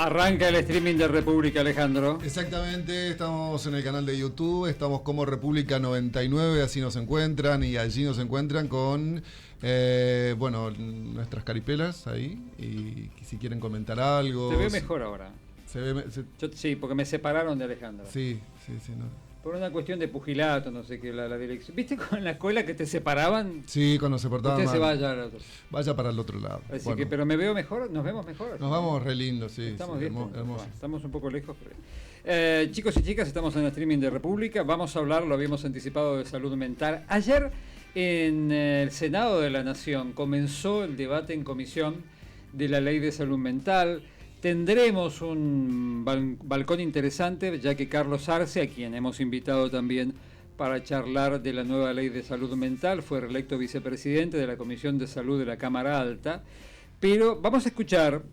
Arranca el streaming de República, Alejandro. Exactamente, estamos en el canal de YouTube, estamos como República 99, así nos encuentran, y allí nos encuentran con, nuestras caripelas ahí, y si quieren comentar algo. Te veo mejor ahora. Yo, sí, porque me separaron de Alejandro. Sí, no. Por una cuestión de pugilato, no sé qué, la dirección. ¿Viste con la escuela que te separaban? Sí, cuando se portaban Usted mal. se vaya al otro. Vaya para el otro lado. Así que, pero me veo mejor, nos vemos mejor. Nos vamos re lindos, sí. Estamos sí, bien. hermoso. Estamos un poco lejos. Pero... chicos y chicas, estamos en el streaming de República. Vamos a hablar, lo habíamos anticipado, de salud mental. Ayer, en el Senado de la Nación, comenzó el debate en comisión de la ley de salud mental. Tendremos un balcón interesante, ya que Carlos Arce, a quien hemos invitado también para charlar de la nueva ley de salud mental, fue reelecto vicepresidente de la Comisión de Salud de la Cámara Alta. Pero vamos a escuchar,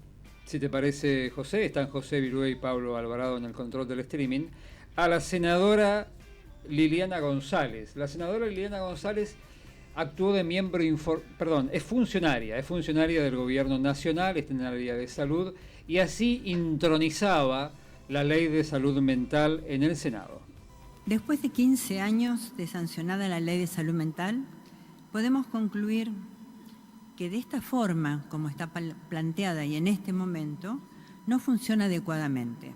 si te parece, José, están José Virué y Pablo Alvarado en el control del streaming, a la senadora Liliana González. La senadora Liliana González actuó de miembro, es funcionaria del gobierno nacional, está en el área de salud, y así intronizaba la ley de salud mental en el Senado. Después de 15 años de sancionada la ley de salud mental, podemos concluir que de esta forma, como está planteada y en este momento, no funciona adecuadamente.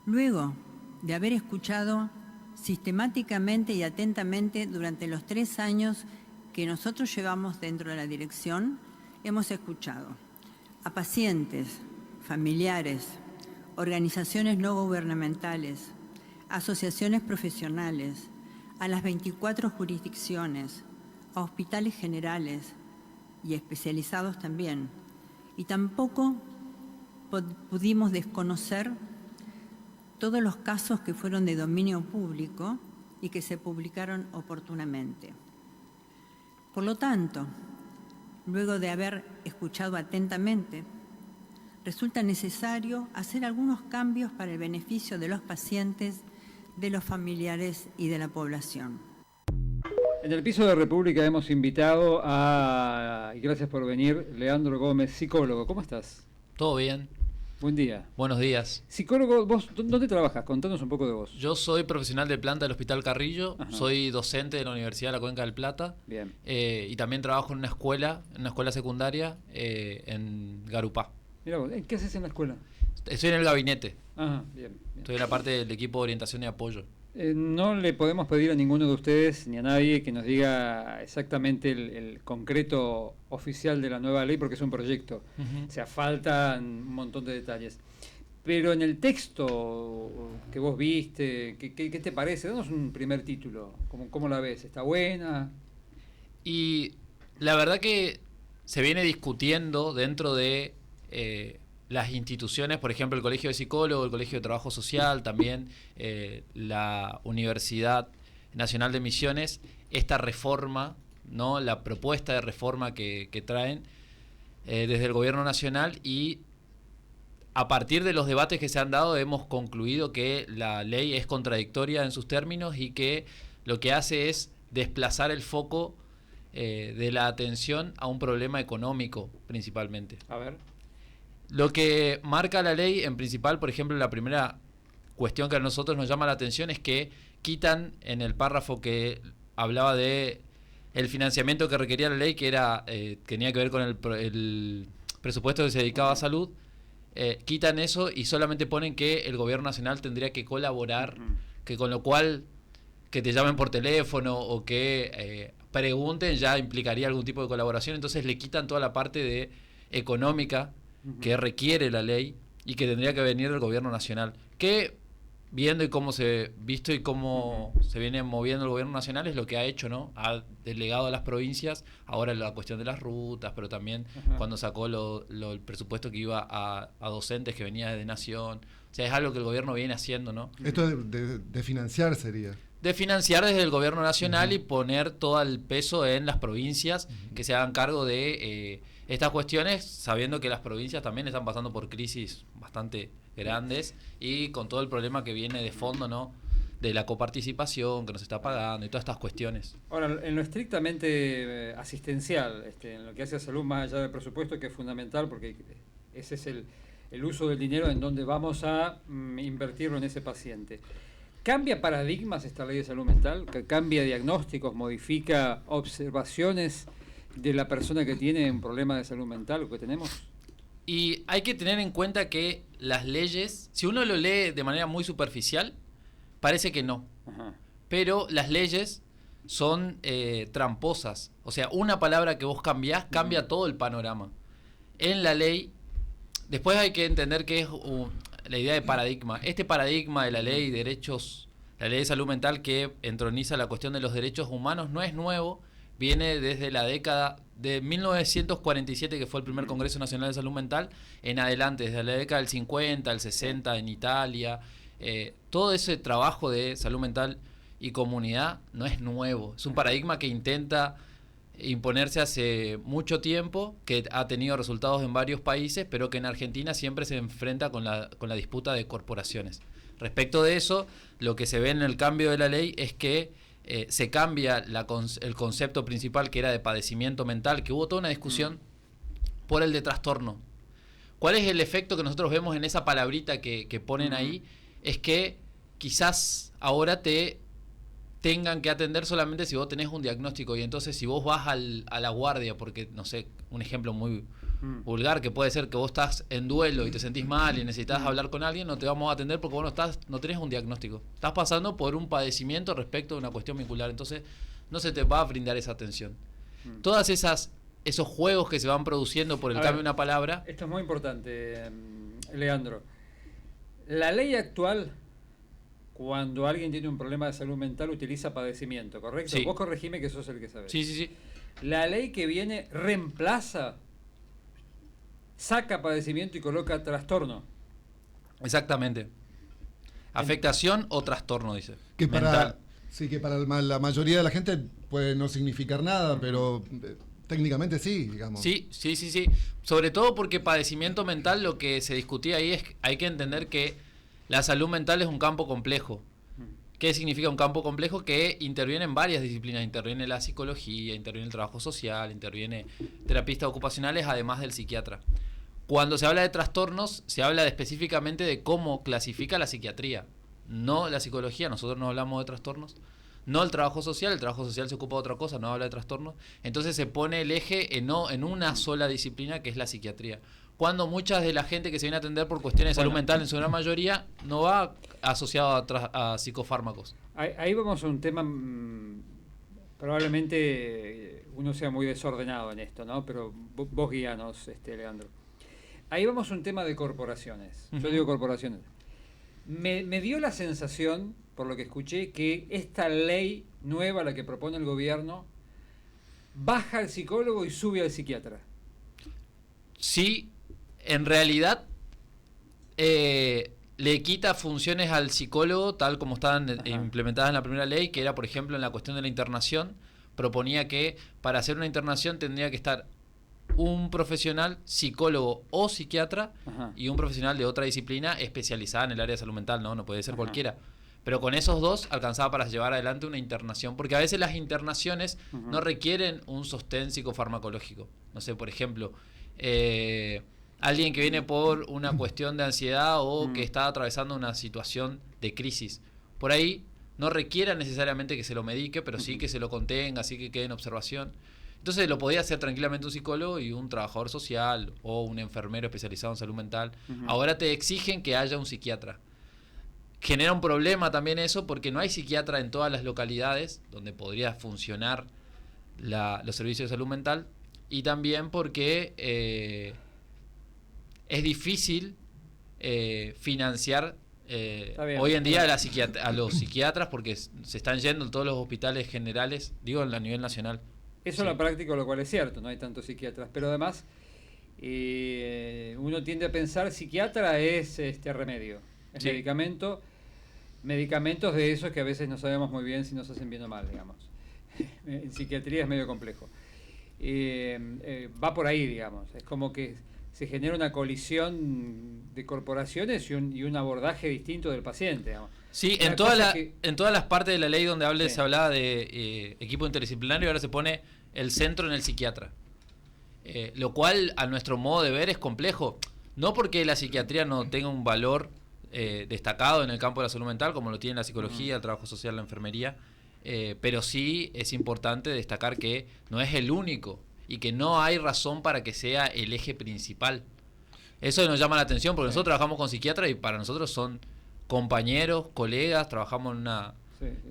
Luego de haber escuchado sistemáticamente y atentamente durante los 3 años que nosotros llevamos dentro de la dirección, hemos escuchado a pacientes, familiares, organizaciones no gubernamentales, asociaciones profesionales, a las 24 jurisdicciones, a hospitales generales y especializados también. Y tampoco pudimos desconocer todos los casos que fueron de dominio público y que se publicaron oportunamente. Por lo tanto, luego de haber escuchado atentamente, resulta necesario hacer algunos cambios para el beneficio de los pacientes, de los familiares y de la población. En el piso de República hemos invitado y gracias por venir, Leandro Gómez, psicólogo. ¿Cómo estás? Todo bien. Buen día. Buenos días. Psicólogo, ¿vos dónde trabajas? Contanos un poco de vos. Yo soy profesional de planta del Hospital Carrillo. Ajá. Soy docente de la Universidad de la Cuenca del Plata. Bien. Y también trabajo en una escuela secundaria en Garupá. Mirá vos, ¿qué haces en la escuela? Estoy en el gabinete. Ajá, bien. Estoy en la parte del equipo de orientación y apoyo. No le podemos pedir a ninguno de ustedes ni a nadie que nos diga exactamente el concreto oficial de la nueva ley, porque es un proyecto. Uh-huh. O sea, faltan un montón de detalles. Pero en el texto que vos viste, ¿qué te parece? Danos un primer título. ¿Cómo la ves? ¿Está buena? Y la verdad que se viene discutiendo dentro de las instituciones, por ejemplo, el Colegio de Psicólogos, el Colegio de Trabajo Social, también la Universidad Nacional de Misiones, esta reforma, ¿no? La propuesta de reforma que traen desde el Gobierno Nacional, y a partir de los debates que se han dado hemos concluido que la ley es contradictoria en sus términos y que lo que hace es desplazar el foco de la atención a un problema económico principalmente. A ver. Lo que marca la ley en principal, por ejemplo, la primera cuestión que a nosotros nos llama la atención es que quitan en el párrafo que hablaba de el financiamiento que requería la ley, que era tenía que ver con el presupuesto que se dedicaba a salud, quitan eso y solamente ponen que el gobierno nacional tendría que colaborar, que con lo cual que te llamen por teléfono o que pregunten ya implicaría algún tipo de colaboración. Entonces le quitan toda la parte de económica que requiere la ley y que tendría que venir del gobierno nacional, que viendo y cómo se visto y cómo se viene moviendo el gobierno nacional es lo que ha hecho, ¿no? Ha delegado a las provincias ahora la cuestión de las rutas, pero también cuando sacó el presupuesto que iba a docentes que venía de Nación. O sea, es algo que el gobierno viene haciendo, ¿no? Esto de financiar sería. De financiar desde el gobierno nacional y poner todo el peso en las provincias que se hagan cargo de estas cuestiones, sabiendo que las provincias también están pasando por crisis bastante grandes y con todo el problema que viene de fondo, ¿no? De la coparticipación que nos está pagando y todas estas cuestiones. Ahora, en lo estrictamente asistencial, en lo que hace a salud, más allá del presupuesto, que es fundamental, porque ese es el uso del dinero en donde vamos a invertirlo en ese paciente. ¿Cambia paradigmas esta ley de salud mental? ¿Cambia diagnósticos? ¿Modifica observaciones de la persona que tiene un problema de salud mental o que tenemos? Y hay que tener en cuenta que las leyes, si uno lo lee de manera muy superficial, parece que no. Ajá. Pero las leyes son tramposas. O sea, una palabra que vos cambiás cambia todo el panorama. En la ley, después hay que entender que es la idea de paradigma. Este paradigma de la ley de derechos, la ley de salud mental que entroniza la cuestión de los derechos humanos no es nuevo, viene desde la década de 1947, que fue el primer Congreso Nacional de Salud Mental, en adelante, desde la década del 50, el 60 en Italia. Todo ese trabajo de salud mental y comunidad no es nuevo, es un paradigma que intenta imponerse hace mucho tiempo, que ha tenido resultados en varios países, pero que en Argentina siempre se enfrenta con la disputa de corporaciones. Respecto de eso, lo que se ve en el cambio de la ley es que se cambia el concepto principal, que era de padecimiento mental, que hubo toda una discusión, por el de trastorno. ¿Cuál es el efecto que nosotros vemos en esa palabrita que ponen ahí? Es que quizás ahora te tengan que atender solamente si vos tenés un diagnóstico, y entonces si vos vas a la guardia, porque, no sé, un ejemplo muy vulgar, que puede ser que vos estás en duelo y te sentís mal y necesitas hablar con alguien, no te vamos a atender porque vos no tenés un diagnóstico. Estás pasando por un padecimiento respecto de una cuestión vincular, entonces no se te va a brindar esa atención. Todas esos juegos que se van produciendo por el cambio de una palabra. Esto es muy importante, Leandro. La ley actual, cuando alguien tiene un problema de salud mental, utiliza padecimiento, ¿correcto? Sí. Vos corregime que sos el que sabés. Sí. La ley que viene reemplaza, saca padecimiento y coloca trastorno. Exactamente. Afectación o trastorno, dice. Que mental. que para la mayoría de la gente puede no significar nada, pero técnicamente sí, digamos. Sí. Sobre todo porque padecimiento mental, lo que se discutía ahí es que hay que entender que la salud mental es un campo complejo. ¿Qué significa un campo complejo? Que interviene en varias disciplinas. Interviene la psicología, interviene el trabajo social, interviene terapistas ocupacionales, además del psiquiatra. Cuando se habla de trastornos, se habla específicamente de cómo clasifica la psiquiatría, no la psicología. Nosotros no hablamos de trastornos, no el trabajo social se ocupa de otra cosa, no habla de trastornos. Entonces se pone el eje en una sola disciplina, que es la psiquiatría. Cuando mucha de la gente que se viene a atender por cuestiones de salud mental, en su gran mayoría, no va asociado a psicofármacos. Ahí vamos a un tema, probablemente uno sea muy desordenado en esto, ¿no? Pero vos guíanos, Leandro. Ahí vamos a un tema de corporaciones. Yo digo corporaciones. Me dio la sensación, por lo que escuché, que esta ley nueva, la que propone el gobierno, baja al psicólogo y sube al psiquiatra. Sí, en realidad le quita funciones al psicólogo, tal como estaban implementadas en la primera ley, que era, por ejemplo, en la cuestión de la internación. Proponía que para hacer una internación tendría que estar un profesional, psicólogo o psiquiatra, y un profesional de otra disciplina especializada en el área de salud mental, no puede ser cualquiera. Pero con esos dos alcanzaba para llevar adelante una internación, porque a veces las internaciones no requieren un sostén psicofarmacológico. No sé, por ejemplo, alguien que viene por una cuestión de ansiedad o que está atravesando una situación de crisis. Por ahí no requiera necesariamente que se lo medique, pero sí que se lo contenga, sí que quede en observación. Entonces lo podía hacer tranquilamente un psicólogo y un trabajador social o un enfermero especializado en salud mental. Ahora te exigen que haya un psiquiatra. Genera un problema también eso, porque no hay psiquiatra en todas las localidades donde podría funcionar los servicios de salud mental, y también porque es difícil financiar hoy en día a los psiquiatras, porque se están yendo en todos los hospitales generales, digo, a nivel nacional. Eso en la práctica, lo cual es cierto, no hay tantos psiquiatras, pero además uno tiende a pensar psiquiatra es remedio, es medicamentos de esos que a veces no sabemos muy bien si nos hacen bien o mal, digamos. En psiquiatría es medio complejo. Va por ahí, digamos, es como que se genera una colisión de corporaciones y un abordaje distinto del paciente, digamos. Sí, en todas las partes de la ley donde se hablaba de equipo interdisciplinario, ahora se pone el centro en el psiquiatra. Lo cual, a nuestro modo de ver, es complejo. No porque la psiquiatría no tenga un valor destacado en el campo de la salud mental, como lo tiene la psicología, el trabajo social, la enfermería, pero sí es importante destacar que no es el único y que no hay razón para que sea el eje principal. Eso nos llama la atención porque nosotros trabajamos con psiquiatras y para nosotros son compañeros, colegas, trabajamos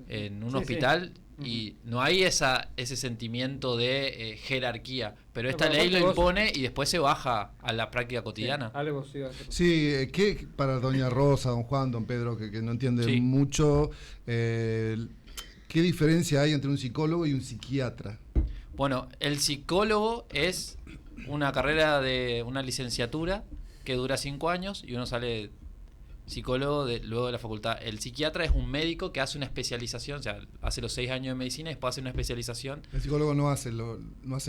en un hospital y no hay ese sentimiento de jerarquía, pero esta ley lo impone y después se baja a la práctica cotidiana. Sí, que para doña Rosa, don Juan, don Pedro, que no entiende mucho, ¿qué diferencia hay entre un psicólogo y un psiquiatra? Bueno, el psicólogo es una carrera de una licenciatura que dura 5 años y uno sale psicólogo luego de la facultad. El psiquiatra es un médico que hace una especialización, o sea, hace los 6 años de medicina y después hace una especialización. El psicólogo no hace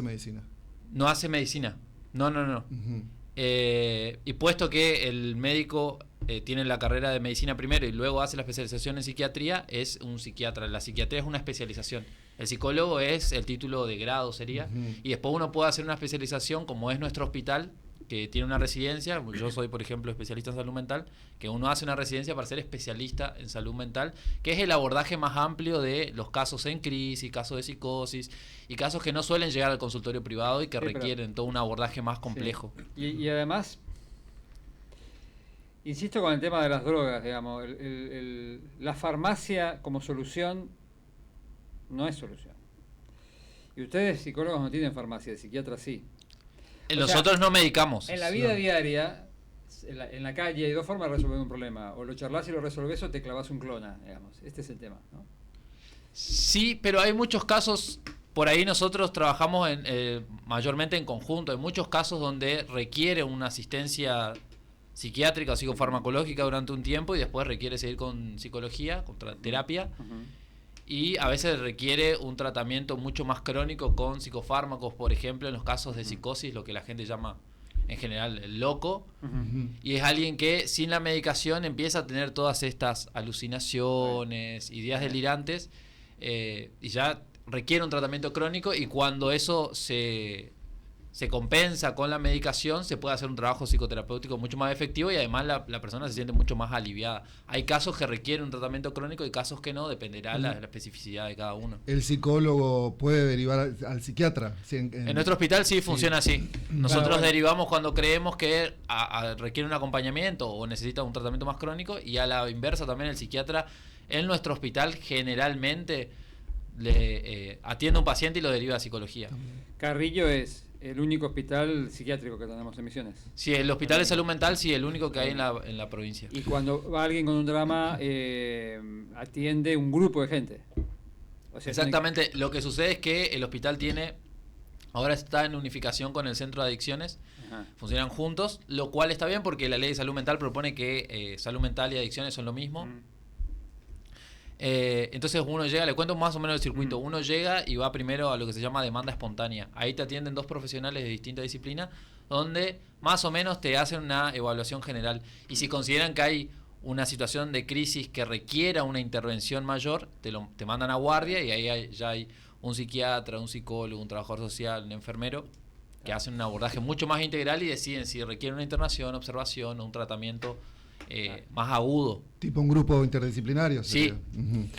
medicina. No hace medicina. No. Uh-huh. Y puesto que el médico tiene la carrera de medicina primero y luego hace la especialización en psiquiatría, es un psiquiatra. La psiquiatría es una especialización. El psicólogo es el título de grado, sería. Uh-huh. Y después uno puede hacer una especialización, como es nuestro hospital, que tiene una residencia. Yo soy, por ejemplo, especialista en salud mental, que uno hace una residencia para ser especialista en salud mental, que es el abordaje más amplio de los casos en crisis, casos de psicosis y casos que no suelen llegar al consultorio privado y que requieren todo un abordaje más complejo. Sí. Y además, insisto con el tema de las drogas, digamos, la farmacia como solución no es solución. Y ustedes, psicólogos, no tienen farmacia, psiquiatras sí. Nosotros no medicamos. En la vida diaria, en la calle, hay 2 formas de resolver un problema. O lo charlas y lo resolvés o te clavas un clona, digamos. Este es el tema, ¿no? Sí, pero hay muchos casos, por ahí nosotros trabajamos mayormente en conjunto. Hay muchos casos donde requiere una asistencia psiquiátrica o psicofarmacológica durante un tiempo y después requiere seguir con psicología, con terapia. Uh-huh. Y a veces requiere un tratamiento mucho más crónico con psicofármacos, por ejemplo, en los casos de psicosis, lo que la gente llama en general el loco. Uh-huh. Y es alguien que sin la medicación empieza a tener todas estas alucinaciones, ideas delirantes, y ya requiere un tratamiento crónico, y cuando eso se compensa con la medicación, se puede hacer un trabajo psicoterapéutico mucho más efectivo y además la persona se siente mucho más aliviada. Hay casos que requieren un tratamiento crónico y casos que no, dependerá la especificidad de cada uno. ¿El psicólogo puede derivar al psiquiatra? Sí, en nuestro hospital sí funciona así. Nosotros derivamos cuando creemos que requiere un acompañamiento o necesita un tratamiento más crónico, y a la inversa también el psiquiatra en nuestro hospital generalmente le atiende a un paciente y lo deriva a psicología. Carrillo es el único hospital psiquiátrico que tenemos en Misiones. Sí, el hospital de salud mental, sí, el único que hay en la provincia. Y cuando va alguien con un drama, atiende un grupo de gente. O sea, exactamente, lo que sucede es que el hospital ahora está en unificación con el centro de adicciones. Ajá. Funcionan juntos, lo cual está bien porque la ley de salud mental propone que salud mental y adicciones son lo mismo. Entonces uno llega, le cuento más o menos el circuito. Uno llega y va primero a lo que se llama demanda espontánea. Ahí te atienden 2 profesionales de distinta disciplina, donde más o menos te hacen una evaluación general. Y si consideran que hay una situación de crisis que requiera una intervención mayor, te mandan a guardia, y ahí ya hay un psiquiatra, un psicólogo, un trabajador social, un enfermero, que hacen un abordaje mucho más integral y deciden si requiere una internación, observación o un tratamiento más agudo. Tipo un grupo interdisciplinario. Sí,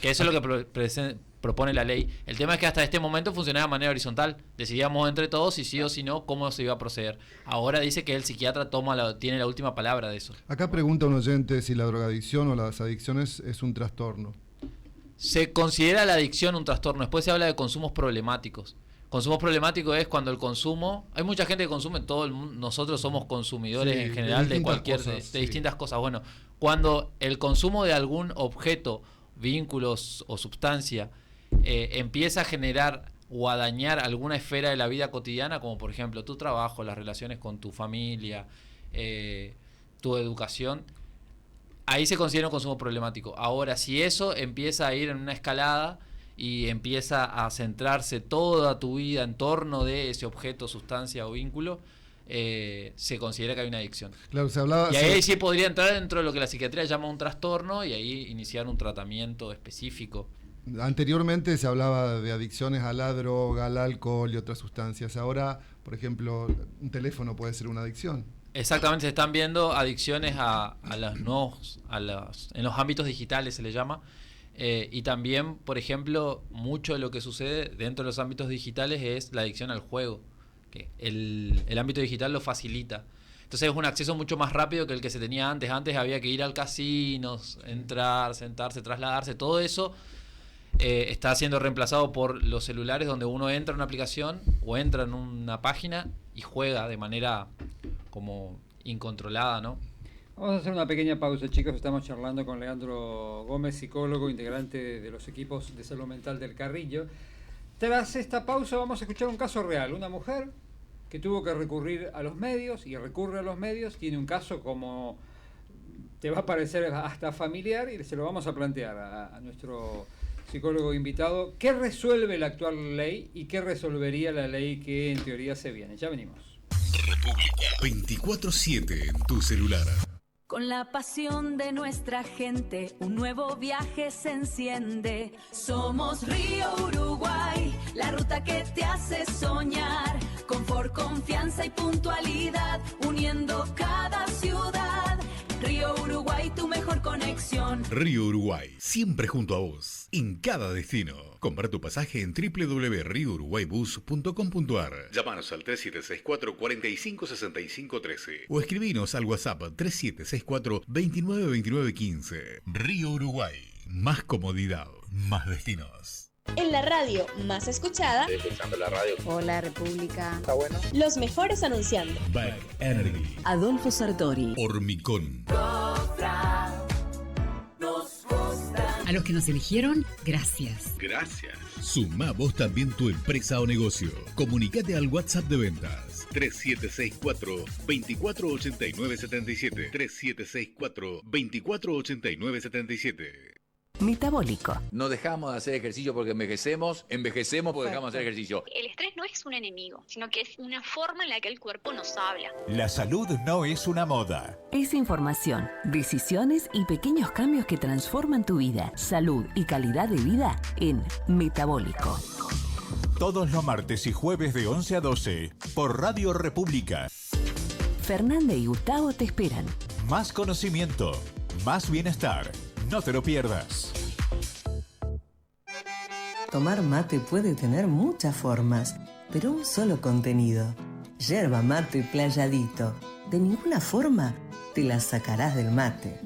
que eso es lo que propone la ley. El tema es que hasta este momento funcionaba de manera horizontal. Decidíamos entre todos si sí o si no cómo se iba a proceder. Ahora dice que el psiquiatra tiene la última palabra de eso. Acá pregunta un oyente si la drogadicción o las adicciones es un trastorno. Se considera la adicción un trastorno. Después se habla de consumos problemáticos. Consumos problemáticos es cuando el consumo... Hay mucha gente que consume, todo el mundo, nosotros somos consumidores en general de cualquier cosas, de distintas cosas. Bueno, cuando el consumo de algún objeto, vínculos o sustancia empieza a generar o a dañar alguna esfera de la vida cotidiana, como por ejemplo tu trabajo, las relaciones con tu familia, tu educación, ahí se considera un consumo problemático. Ahora, si eso empieza a ir en una escalada y empieza a centrarse toda tu vida en torno de ese objeto, sustancia o vínculo, se considera que hay una adicción. Claro, se hablaba, y ahí sí podría entrar dentro de lo que la psiquiatría llama un trastorno y ahí iniciar un tratamiento específico. Anteriormente se hablaba de adicciones a la droga, al alcohol y otras sustancias. Ahora, por ejemplo, un teléfono puede ser una adicción. Exactamente, se están viendo adicciones a los nuevos, en los ámbitos digitales se le llama. Y también, por ejemplo, mucho de lo que sucede dentro de los ámbitos digitales es la adicción al juego, que el ámbito digital lo facilita. Entonces es un acceso mucho más rápido que el que se tenía antes. Antes había que ir al casino, entrar, sentarse, trasladarse. Todo eso está siendo reemplazado por los celulares, donde uno entra en una aplicación o entra en una página y juega de manera como incontrolada, ¿no? Vamos a hacer una pequeña pausa, chicos. Estamos charlando con Leandro Gómez, psicólogo, integrante de los equipos de salud mental del Carrillo. Tras esta pausa vamos a escuchar un caso real. Una mujer que tuvo que recurrir a los medios y recurre a los medios. Tiene un caso como te va a parecer hasta familiar y se lo vamos a plantear a nuestro psicólogo invitado. ¿Qué resuelve la actual ley y qué resolvería la ley que en teoría se viene? Ya venimos. República 24/7 en tu celular. Con la pasión de nuestra gente, un nuevo viaje se enciende. Somos Río Uruguay, la ruta que te hace soñar. Confort, confianza y puntualidad, uniendo cada ciudad. Río Uruguay, tu mejor conexión. Río Uruguay, siempre junto a vos, en cada destino. Compra tu pasaje en www.riouruguaybus.com.ar. Llámanos al 3764-456513 o escribinos al WhatsApp 3764-292915. Río Uruguay, más comodidad, más destinos. En la radio más escuchada. Estoy escuchando la radio. Hola República. Está bueno. Los mejores anunciando. Back Energy. Adolfo Sartori. Hormicón. A los que nos eligieron, gracias. Gracias. Sumá vos también tu empresa o negocio. Comunicate al WhatsApp de ventas 3764-248977. 3764-248977. Metabólico. No dejamos de hacer ejercicio porque envejecemos porque dejamos de hacer ejercicio. El estrés no es un enemigo, sino que es una forma en la que el cuerpo nos habla. La salud no es una moda. Es información, decisiones y pequeños cambios que transforman tu vida, salud y calidad de vida en Metabólico. Todos los martes y jueves de 11 a 12 por Radio República. Fernanda y Gustavo te esperan. Más conocimiento, más bienestar. No te lo pierdas. Tomar mate puede tener muchas formas, pero un solo contenido. Yerba mate playadito. De ninguna forma te la sacarás del mate.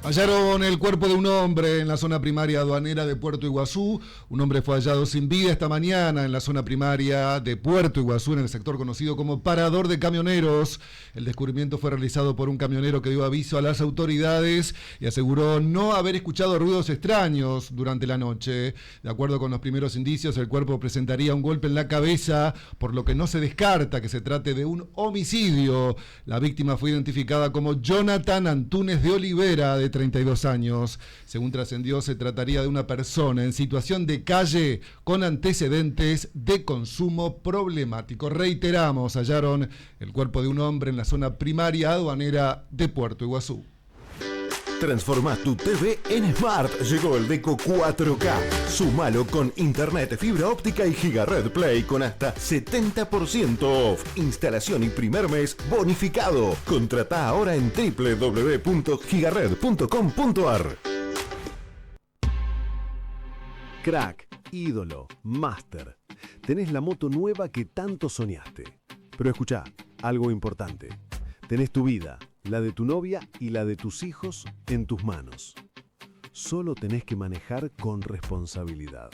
Hallaron el cuerpo de un hombre en la zona primaria aduanera de Puerto Iguazú. Un hombre fue hallado sin vida esta mañana en la zona primaria de Puerto Iguazú, en el sector conocido como Parador de Camioneros. El descubrimiento fue realizado por un camionero que dio aviso a las autoridades y aseguró no haber escuchado ruidos extraños durante la noche. De acuerdo con los primeros indicios, el cuerpo presentaría un golpe en la cabeza, por lo que no se descarta que se trate de un homicidio. La víctima fue identificada como Jonathan Antúnez de Olivera, de 32 años. Según trascendió, se trataría de una persona en situación de calle con antecedentes de consumo problemático. Reiteramos, hallaron el cuerpo de un hombre en la zona primaria aduanera de Puerto Iguazú. Transforma tu TV en Smart. Llegó el Deco 4K. Súmalo con internet, fibra óptica y Gigared Play con hasta 70% off. Instalación y primer mes bonificado. Contratá ahora en www.gigared.com.ar. Crack, ídolo, máster. Tenés la moto nueva que tanto soñaste. Pero escuchá, algo importante. Tenés tu vida, la de tu novia y la de tus hijos en tus manos. Solo tenés que manejar con responsabilidad.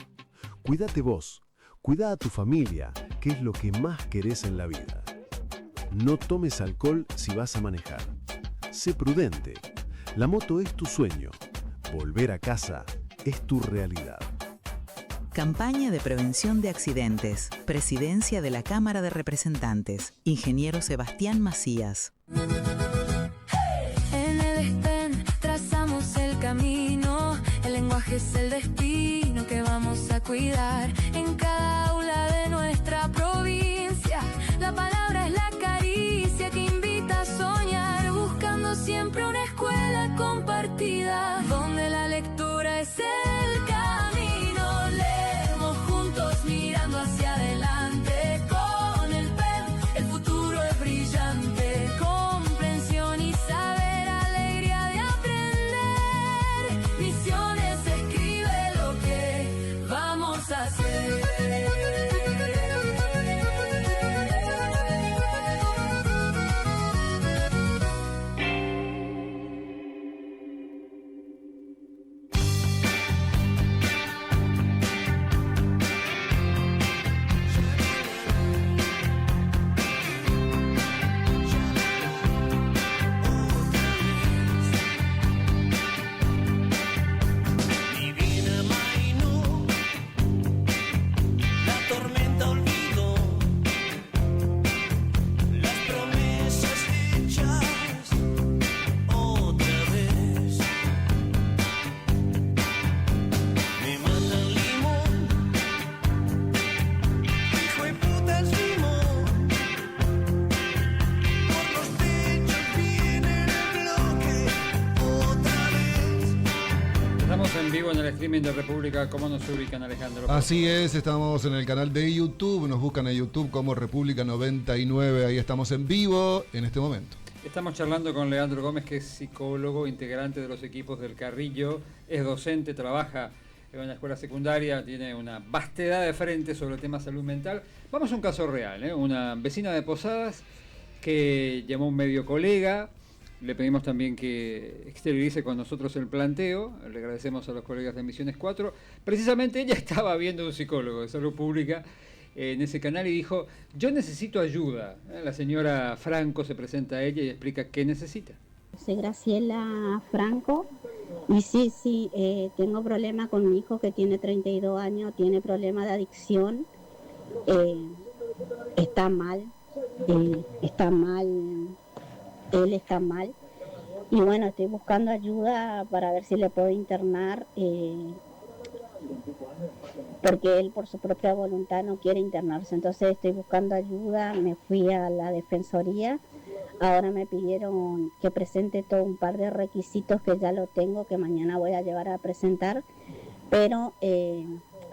Cuídate vos, cuida a tu familia, que es lo que más querés en la vida. No tomes alcohol si vas a manejar. Sé prudente. La moto es tu sueño. Volver a casa es tu realidad. Campaña de prevención de accidentes. Presidencia de la Cámara de Representantes. Ingeniero Sebastián Macías. En el estén trazamos el camino. El lenguaje es el destino que vamos a cuidar. En cada aula de nuestra provincia, la palabra es la caricia que invita a soñar. Buscando siempre una escuela compartida, donde la lectura es el camino. Leemos juntos mirando hacia adelante, con el streaming de República, ¿cómo nos ubican, Alejandro? Así es, estamos en el canal de YouTube, nos buscan en YouTube como República 99, ahí estamos en vivo en este momento. Estamos charlando con Leandro Gómez, que es psicólogo, integrante de los equipos del Carrillo, es docente, trabaja en una escuela secundaria, tiene una vastedad de frente sobre el tema salud mental. Vamos a un caso real, una vecina de Posadas que llamó a un medio colega. Le pedimos también que exteriorice con nosotros el planteo. Le agradecemos a los colegas de Misiones 4. Precisamente ella estaba viendo un psicólogo de salud pública en ese canal y dijo: yo necesito ayuda. La señora Franco se presenta a ella y explica qué necesita. Soy Graciela Franco y sí, tengo problemas con mi hijo que tiene 32 años, tiene problemas de adicción, está mal, él está mal y bueno, estoy buscando ayuda para ver si le puedo internar, porque él por su propia voluntad no quiere internarse, entonces estoy buscando ayuda. Me fui a la defensoría, ahora me pidieron que presente todo un par de requisitos que ya lo tengo, que mañana voy a llevar a presentar, pero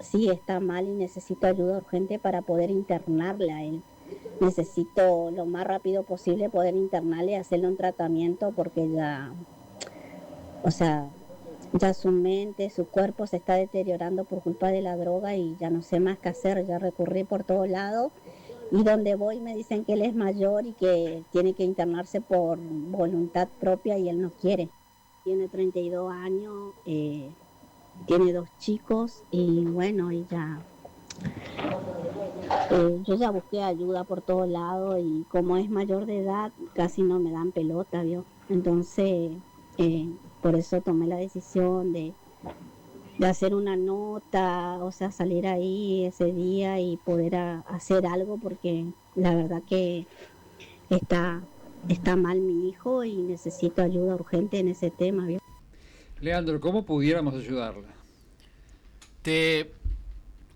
sí está mal y necesito ayuda urgente para poder internarle a él. Necesito lo más rápido posible poder internarle y hacerle un tratamiento, porque ya su mente, su cuerpo se está deteriorando por culpa de la droga y ya no sé más qué hacer. Ya recurrí por todos lados y donde voy me dicen que él es mayor y que tiene que internarse por voluntad propia y él no quiere. Tiene 32 años, tiene 2 chicos y bueno, y ya... yo ya busqué ayuda por todos lados y como es mayor de edad casi no me dan pelota, ¿vio? Entonces por eso tomé la decisión de hacer una nota, o sea, salir ahí ese día y poder hacer algo, porque la verdad que está mal mi hijo y necesito ayuda urgente en ese tema, ¿vio? Leandro, ¿cómo pudiéramos ayudarla? Te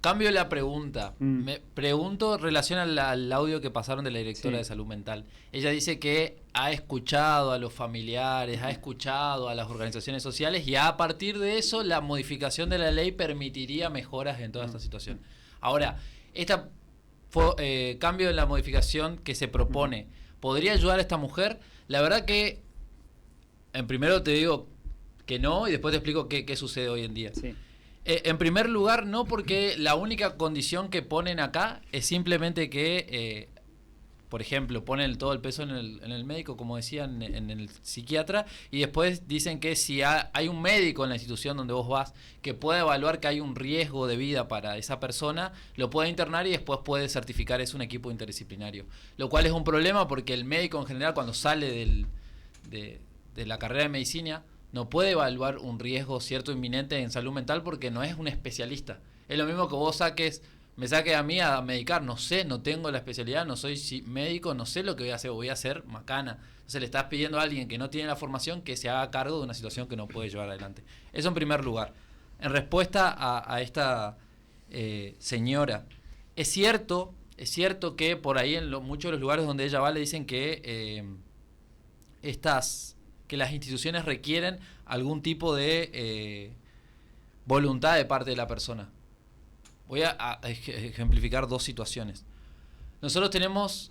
cambio la pregunta. Me pregunto en relación al audio que pasaron de la directora de salud mental. Ella dice que ha escuchado a los familiares, ha escuchado a las organizaciones sociales y a partir de eso la modificación de la ley permitiría mejoras en toda esta situación. Ahora, cambio en la modificación que se propone, ¿podría ayudar a esta mujer? La verdad que, en primero te digo que no y después te explico qué sucede hoy en día. Sí. En primer lugar, no, porque la única condición que ponen acá es simplemente que, por ejemplo, ponen todo el peso en el médico, como decían, en el psiquiatra, y después dicen que si hay un médico en la institución donde vos vas que pueda evaluar que hay un riesgo de vida para esa persona, lo puede internar y después puede certificar es un equipo interdisciplinario. Lo cual es un problema porque el médico en general, cuando sale de la carrera de medicina, no puede evaluar un riesgo cierto inminente en salud mental porque no es un especialista. Es lo mismo que vos me saques a mí a medicar, no sé, no tengo la especialidad, no soy médico, no sé lo que voy a hacer macana. Entonces le estás pidiendo a alguien que no tiene la formación que se haga cargo de una situación que no puede llevar adelante. Eso en primer lugar. En respuesta a esta señora, es cierto que por ahí en muchos de los lugares donde ella va le dicen que que las instituciones requieren algún tipo de voluntad de parte de la persona. Voy a ejemplificar 2 situaciones. Nosotros tenemos,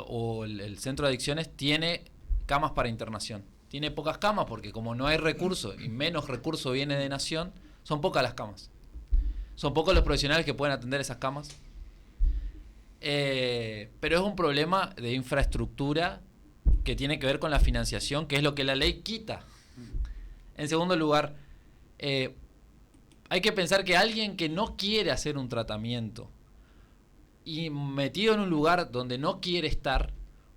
o el centro de adicciones tiene camas para internación. Tiene pocas camas porque como no hay recursos y menos recursos viene de nación, son pocas las camas. Son pocos los profesionales que pueden atender esas camas. Pero es un problema de infraestructura que tiene que ver con la financiación, que es lo que la ley quita. En segundo lugar, hay que pensar que alguien que no quiere hacer un tratamiento y metido en un lugar donde no quiere estar,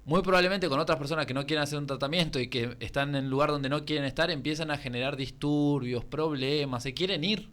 muy probablemente con otras personas que no quieren hacer un tratamiento y que están en un lugar donde no quieren estar, empiezan a generar disturbios, problemas, se quieren ir.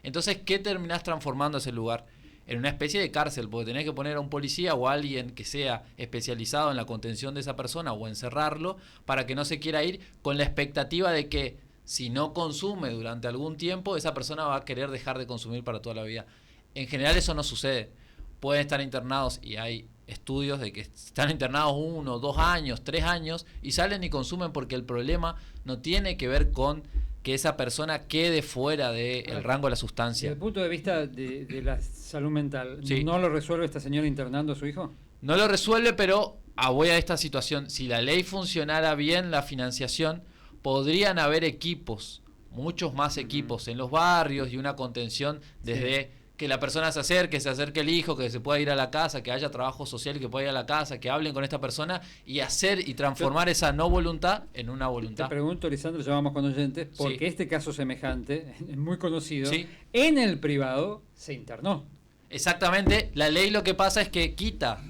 Entonces, ¿qué terminás transformando ese lugar? En una especie de cárcel, porque tenés que poner a un policía o a alguien que sea especializado en la contención de esa persona o encerrarlo para que no se quiera ir, con la expectativa de que si no consume durante algún tiempo, esa persona va a querer dejar de consumir para toda la vida. En general eso no sucede. Pueden estar internados y hay estudios de que están internados 1, 2 años, 3 años y salen y consumen porque el problema no tiene que ver con que esa persona quede fuera del rango de la sustancia. Desde el punto de vista de la salud mental, Sí. ¿no lo resuelve esta señora internando a su hijo? No lo resuelve, pero voy a esta situación. Si la ley funcionara bien, la financiación, podrían haber equipos, muchos más equipos en los barrios y una contención desde que la persona se acerque el hijo, que se pueda ir a la casa, que haya trabajo social y que pueda ir a la casa, que hablen con esta persona y hacer y transformar esa no voluntad en una voluntad. Te pregunto, Lisandro, ya vamos con oyentes, porque Sí. este caso semejante, es muy conocido, Sí. en el privado se internó. Exactamente, la ley lo que pasa es que quita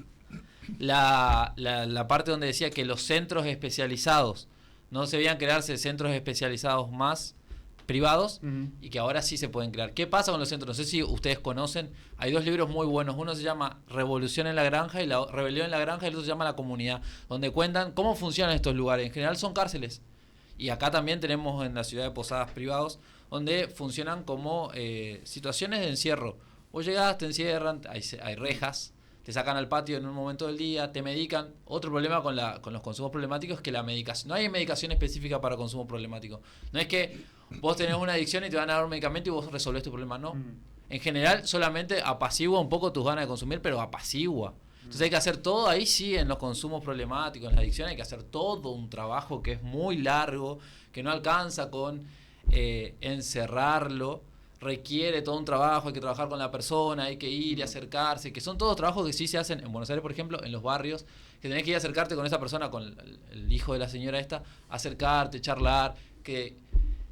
la parte donde decía que los centros especializados, no se debían crearse centros especializados más privados y que ahora sí se pueden crear. ¿Qué pasa con los centros? No sé si ustedes conocen, hay 2 libros muy buenos, uno se llama Revolución en la Granja y la Rebelión en la Granja, y el otro se llama La Comunidad, donde cuentan cómo funcionan estos lugares. En general son cárceles. Y acá también tenemos en la ciudad de Posadas privados, donde funcionan como situaciones de encierro. Vos llegás, te encierran, hay rejas, te sacan al patio en un momento del día, te medican. Otro problema con los consumos problemáticos es que la medicación, no hay medicación específica para consumo problemático. No es que vos tenés una adicción y te van a dar un medicamento y vos resolvés tu problema, no. En general solamente apacigua un poco tus ganas de consumir, pero apacigua. Entonces hay que hacer todo ahí sí en los consumos problemáticos, en la adicción hay que hacer todo un trabajo que es muy largo, que no alcanza con encerrarlo, requiere todo un trabajo, hay que trabajar con la persona, hay que ir y acercarse, que son todos trabajos que sí se hacen en Buenos Aires, por ejemplo, en los barrios, que tenés que ir a acercarte con esa persona, con el hijo de la señora esta, acercarte, charlar, que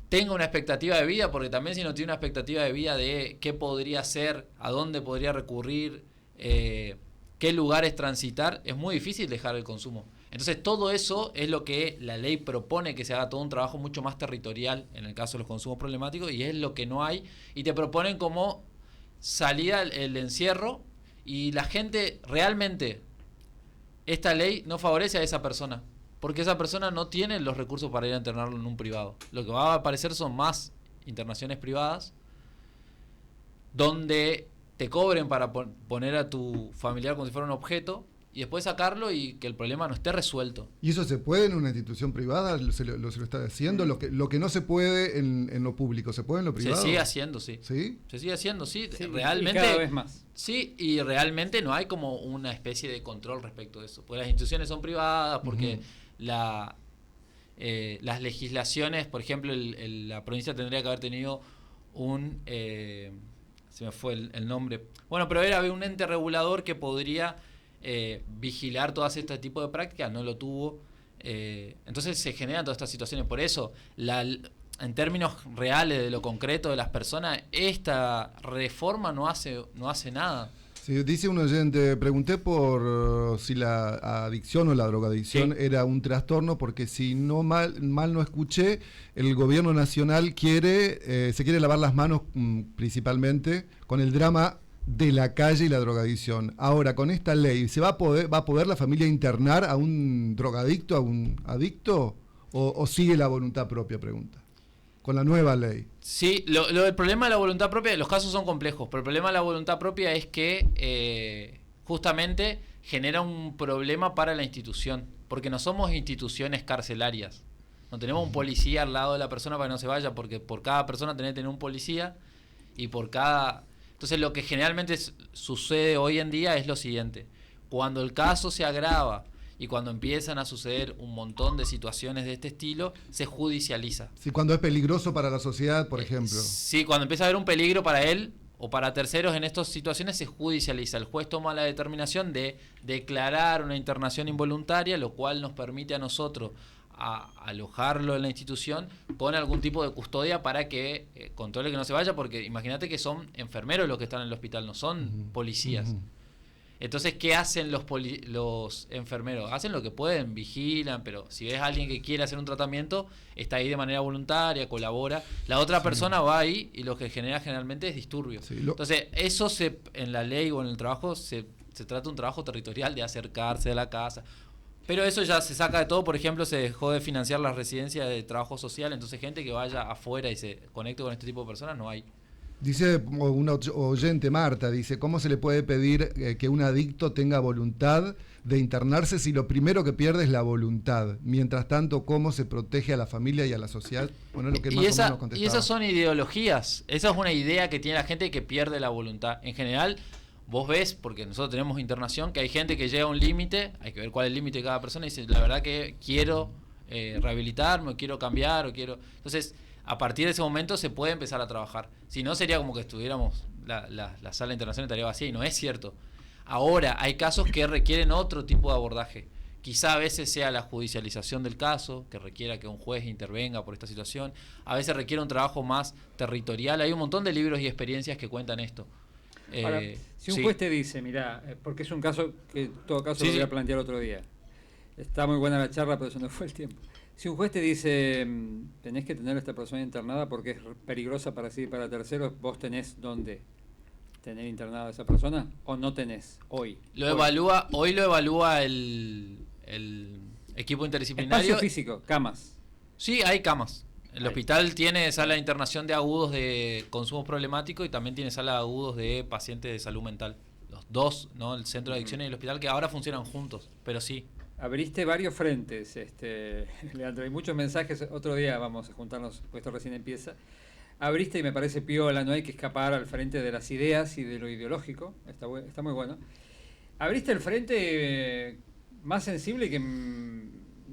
tenga una expectativa de vida, porque también si no tiene una expectativa de vida de qué podría hacer, a dónde podría recurrir, qué lugares transitar, es muy difícil dejar el consumo. Entonces todo eso es lo que la ley propone, que se haga todo un trabajo mucho más territorial en el caso de los consumos problemáticos, y es lo que no hay, y te proponen como salida el encierro, y la gente realmente, esta ley no favorece a esa persona, porque esa persona no tiene los recursos para ir a internarlo en un privado. Lo que va a aparecer son más internaciones privadas, donde te cobren para poner a tu familiar como si fuera un objeto, y después sacarlo y que el problema no esté resuelto. ¿Y eso se puede en una institución privada? ¿Se lo está haciendo? Lo que no se puede en lo público, ¿se puede en lo privado? Se sigue haciendo, sí. ¿Sí? Se sigue haciendo, sí. Sí, Realmente, y cada vez más. Sí, y realmente no hay como una especie de control respecto de eso. Porque las instituciones son privadas, porque las legislaciones, por ejemplo, la provincia tendría que haber tenido un... se me fue el nombre. Bueno, pero había un ente regulador que podría... vigilar todas este tipo de prácticas, no lo tuvo, entonces se generan todas estas situaciones. Por eso en términos reales de lo concreto de las personas, esta reforma no hace nada. Sí, dice un oyente, pregunté por si la adicción o la drogadicción era un trastorno, porque si no mal no escuché, el gobierno nacional se quiere lavar las manos principalmente con el drama de la calle y la drogadicción. Ahora, con esta ley, ¿va a poder la familia internar a un drogadicto, a un adicto? ¿O sigue la voluntad propia? Pregunta. Con la nueva ley. Sí, el problema de la voluntad propia, los casos son complejos, pero el problema de la voluntad propia es que justamente genera un problema para la institución, porque no somos instituciones carcelarias. No tenemos un policía al lado de la persona para que no se vaya, porque por cada persona tenés que tener un policía y por cada... Entonces lo que generalmente sucede hoy en día es lo siguiente: cuando el caso se agrava y cuando empiezan a suceder un montón de situaciones de este estilo, se judicializa. Sí, cuando es peligroso para la sociedad, por ejemplo. Sí, cuando empieza a haber un peligro para él o para terceros en estas situaciones, se judicializa. El juez toma la determinación de declarar una internación involuntaria, lo cual nos permite a nosotros alojarlo en la institución con algún tipo de custodia para que controle que no se vaya, porque imagínate que son enfermeros los que están en el hospital, no son policías. Entonces, ¿qué hacen los enfermeros? Hacen lo que pueden, vigilan, pero si ves a alguien que quiere hacer un tratamiento, está ahí de manera voluntaria, colabora. La otra persona va ahí y lo que genera generalmente es disturbio. Entonces, eso en la ley o en el trabajo se trata de un trabajo territorial de acercarse a la casa. Pero eso ya se saca de todo. Por ejemplo, se dejó de financiar las residencias de trabajo social, entonces gente que vaya afuera y se conecte con este tipo de personas no hay. Dice una oyente, Marta, dice, ¿cómo se le puede pedir que un adicto tenga voluntad de internarse si lo primero que pierde es la voluntad? Mientras tanto, ¿cómo se protege a la familia y a la sociedad? Bueno, lo que más o menos contestaba. Y esas son ideologías. Esa es una idea que tiene la gente que pierde la voluntad. En general, vos ves, porque nosotros tenemos internación, que hay gente que llega a un límite, hay que ver cuál es el límite de cada persona, y dice, la verdad que quiero rehabilitarme, o quiero cambiar, o quiero... Entonces, a partir de ese momento se puede empezar a trabajar. Si no, sería como que estuviéramos, la sala de internación estaría vacía, y no es cierto. Ahora, hay casos que requieren otro tipo de abordaje. Quizá a veces sea la judicialización del caso, que requiera que un juez intervenga por esta situación. A veces requiere un trabajo más territorial. Hay un montón de libros y experiencias que cuentan esto. Ahora, si un juez te dice, mirá, porque es un caso que en todo caso lo voy a plantear otro día. Está muy buena la charla, pero eso no fue el tiempo. Si un juez te dice, tenés que tener a esta persona internada porque es peligrosa para sí y para terceros, ¿vos tenés dónde tener internada a esa persona o no tenés hoy? Hoy lo evalúa el equipo interdisciplinario. Espacio físico, camas. Sí, hay camas. El hospital tiene sala de internación de agudos de consumo problemático y también tiene sala de agudos de pacientes de salud mental. Los dos, ¿no? El centro de adicciones y el hospital, que ahora funcionan juntos, pero sí. Abriste varios frentes, Leandro, hay muchos mensajes. Otro día vamos a juntarnos, pues esto recién empieza. Abriste, y me parece piola, no hay que escapar al frente de las ideas y de lo ideológico, está muy bueno. Abriste el frente más sensible, que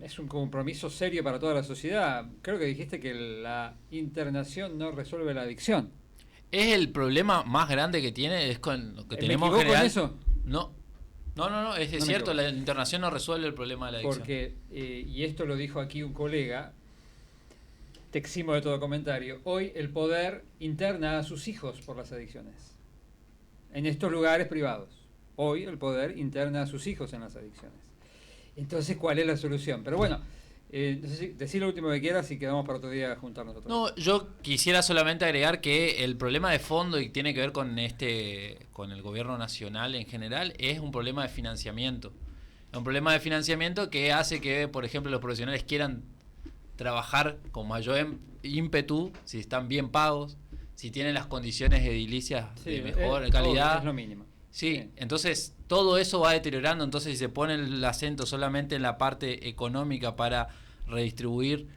es un compromiso serio para toda la sociedad. Creo que dijiste que la internación no resuelve la adicción. Es el problema más grande que tiene, es con lo que tenemos en general. ¿Me equivoco en eso? No, es cierto, la internación no resuelve el problema de la adicción. Porque, y esto lo dijo aquí un colega, te eximo de todo comentario, hoy el poder interna a sus hijos por las adicciones. En estos lugares privados. Hoy el poder interna a sus hijos en las adicciones. Entonces, ¿cuál es la solución? Pero bueno, decí lo último que quieras y quedamos para otro día a juntarnos otra vez. No, yo quisiera solamente agregar que el problema de fondo, y tiene que ver con el gobierno nacional en general, es un problema de financiamiento. Es un problema de financiamiento que hace que, por ejemplo, los profesionales quieran trabajar con mayor ímpetu, si están bien pagos, si tienen las condiciones edilicias de mejor calidad. Es lo mínimo. Sí, entonces todo eso va deteriorando. Entonces, si se pone el acento solamente en la parte económica para redistribuir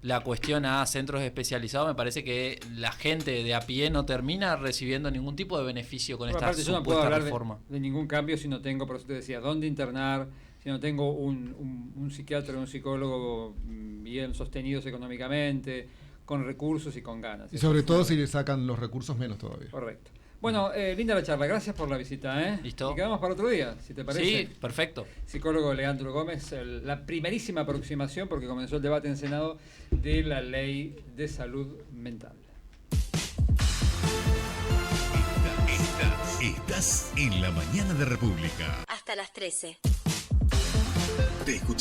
la cuestión a centros especializados, me parece que la gente de a pie no termina recibiendo ningún tipo de beneficio con esta supuesta yo no puedo hablar reforma. De ningún cambio si no tengo, por eso te decía, dónde internar, si no tengo un psiquiatra o un psicólogo bien sostenidos económicamente, con recursos y con ganas. Y sobre todo si le sacan los recursos menos todavía. Correcto. Bueno, linda la charla, gracias por la visita. ¿Listo? Y quedamos para otro día, si te parece. Sí, perfecto. Psicólogo Leandro Gómez, la primerísima aproximación, porque comenzó el debate en Senado, de la ley de salud mental. Estás en la mañana de República. Hasta las 13. Te escuchamos.